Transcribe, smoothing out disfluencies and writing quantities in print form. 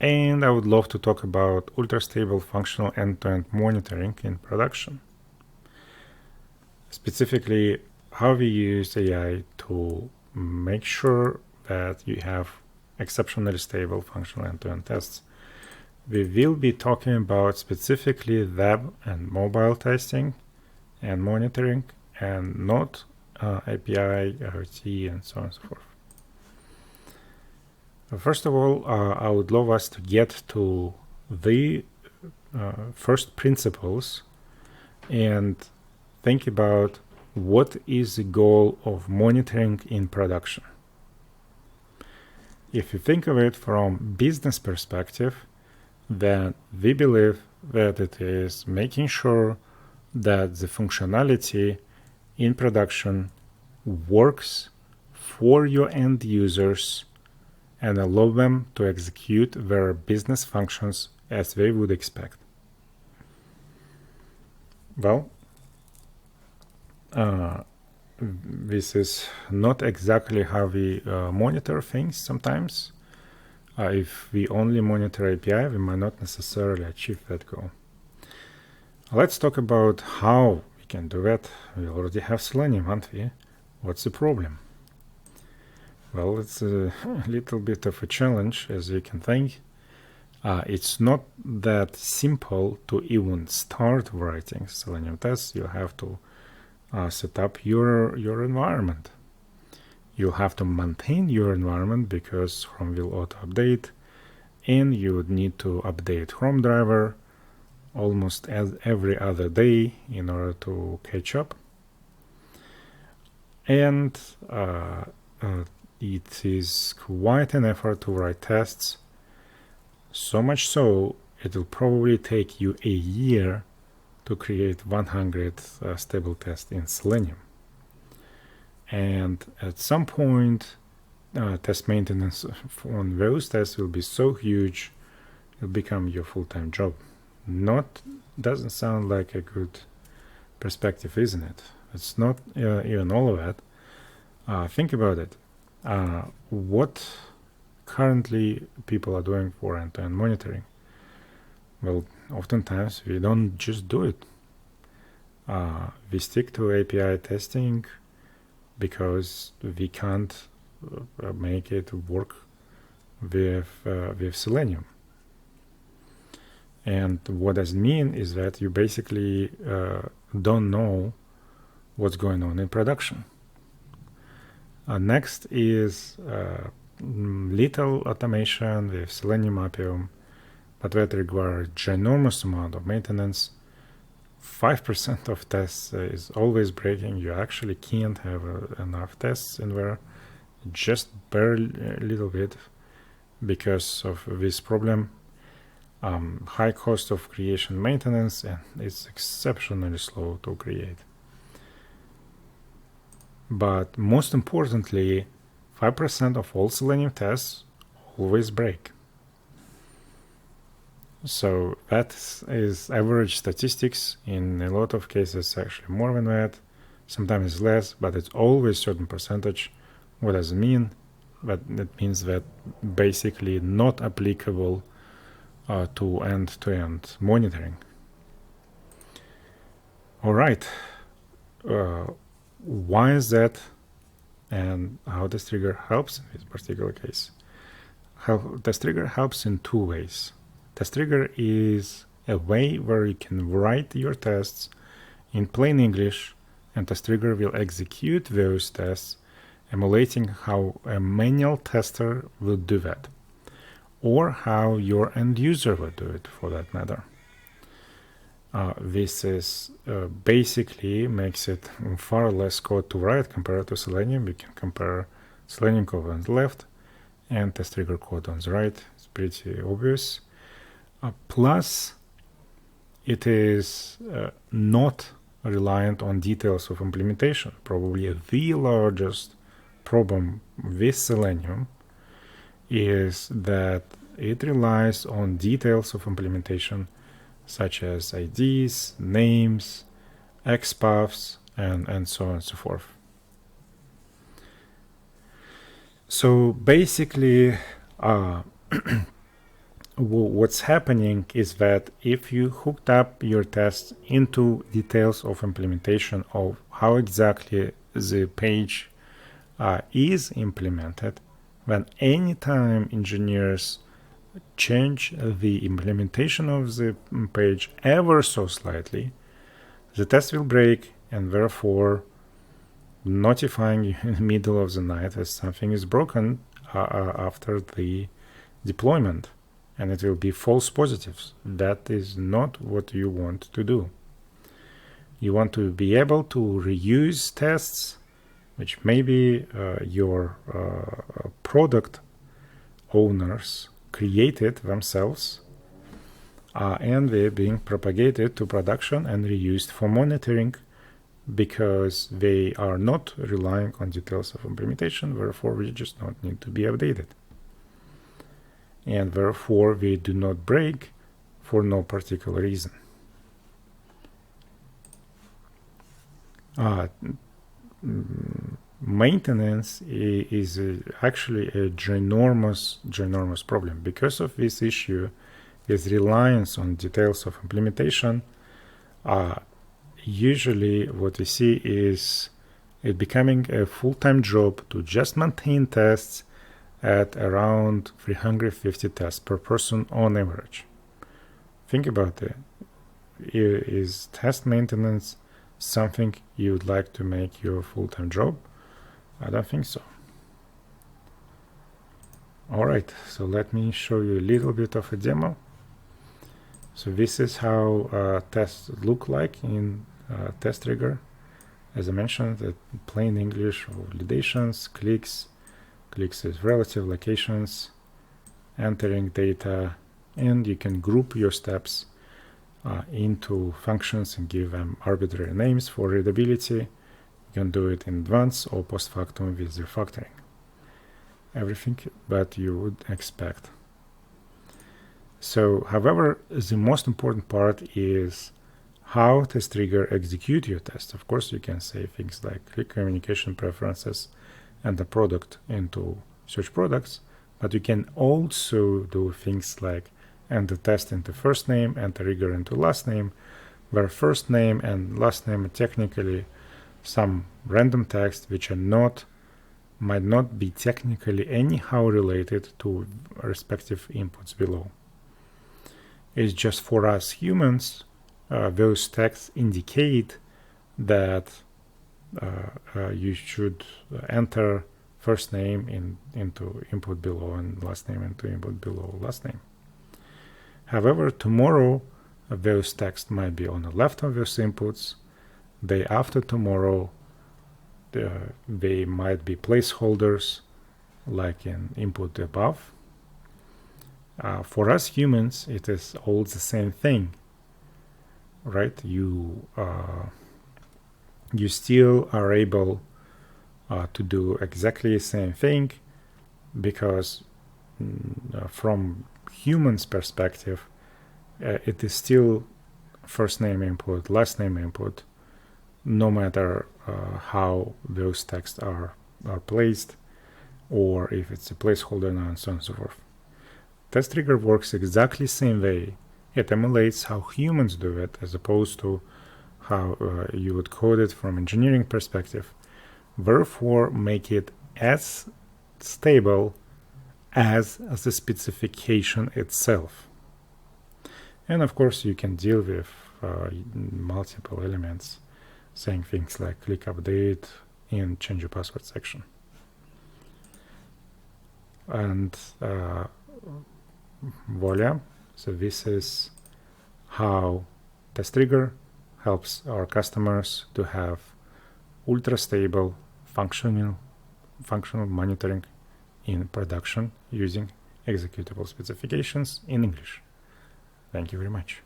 and I would love to talk about ultra-stable functional end-to-end monitoring in production. Specifically, how we use AI to make sure that you have exceptionally stable functional end-to-end tests. We will be talking about specifically web and mobile testing and monitoring, and not API, IoT, and so on and so forth. First of all, I would love us to get to the first principles and think about what is the goal of monitoring in production. If you think of it from business perspective, then we believe that it is making sure that the functionality in production works for your end users and allow them to execute their business functions as they would expect. Well, this is not exactly how we monitor things sometimes. If we only monitor API, we might not necessarily achieve that goal. Let's talk about how we can do that. We already have Selenium, aren't we? What's the problem? Well, it's a little bit of a challenge, as you can think. It's not that simple to even start writing Selenium tests. You have to set up your environment. You'll have to maintain your environment because Chrome will auto-update, and you would need to update Chrome driver almost every other day in order to catch up. And it is quite an effort to write tests, so much so it will probably take you a year to create 100 stable tests in Selenium. And at some point, test maintenance on those tests will be so huge, it'll become your full-time job. Doesn't sound like a good perspective, isn't it? It's not even all of that. Think about it. What currently people are doing for end-to-end monitoring? Well, oftentimes we don't just do it. We stick to API testing because we can't make it work with Selenium. And what does it mean is that you basically don't know what's going on in production. Next is little automation with Selenium Appium, but that requires ginormous amount of maintenance. 5% of tests is always breaking. You actually can't have enough tests in there, just barely a little bit, because of this problem. High cost of creation maintenance, and it's exceptionally slow to create. But most importantly, 5% of all Selenium tests always break. So that is average statistics. In a lot of cases, actually more than that. Sometimes it's less, but it's always a certain percentage. What does it mean? But it means that basically not applicable to end-to-end monitoring. All right. Why is that, and how this trigger helps in this particular case? Test trigger helps in two ways. Test trigger is a way where you can write your tests in plain English, and test trigger will execute those tests, emulating how a manual tester would do that, or how your end user would do it, for that matter. This is basically makes it far less code to write compared to Selenium. We can compare Selenium code on the left and test trigger code on the right. It's pretty obvious. Plus, it is not reliant on details of implementation. Probably the largest problem with Selenium is that it relies on details of implementation, such as IDs, names, XPaths, and so on and so forth. So basically, what's happening is that if you hooked up your tests into details of implementation of how exactly the page is implemented, then anytime engineers change the implementation of the page ever so slightly, the test will break, and therefore notifying you in the middle of the night as something is broken after the deployment, and it will be false positives. That is not what you want to do. You want to be able to reuse tests which maybe your product owners created themselves, and they're being propagated to production and reused for monitoring, because they are not relying on details of implementation, therefore we just don't need to be updated. And therefore we do not break for no particular reason. Maintenance is actually a ginormous problem. Because of this issue, this reliance on details of implementation, usually what we see is it becoming a full-time job to just maintain tests at around 350 tests per person on average. Think about it. Is test maintenance something you would like to make your full-time job? I don't think so. Alright, so let me show you a little bit of a demo. So this is how tests look like in test trigger. As I mentioned, plain English, validations, clicks is relative locations, entering data, and you can group your steps into functions and give them arbitrary names for readability. You can do it in advance or post factum with refactoring. Everything that you would expect. So, however, the most important part is how test trigger execute your test. Of course, you can say things like click communication preferences and the product into search products, but you can also do things like enter test into first name, enter trigger into last name, where first name and last name are technically some random text which are might not be technically anyhow related to respective inputs below. It's just for us humans, those texts indicate that you should enter first name into input below and last name into input below last name. However, tomorrow those texts might be on the left of those inputs. Day after tomorrow, they might be placeholders like in input above. For us humans, it is all the same thing, right? You still are able to do exactly the same thing, because from humans' perspective, it is still first name input, last name input, no matter how those texts are placed, or if it's a placeholder now, and so on and so forth. Test trigger works exactly the same way. It emulates how humans do it, as opposed to how you would code it from engineering perspective. Therefore, make it as stable as the specification itself. And of course, you can deal with multiple elements, saying things like click update in change your password section. And voila. So this is how test trigger helps our customers to have ultra stable functional monitoring in production using executable specifications in English. Thank you very much.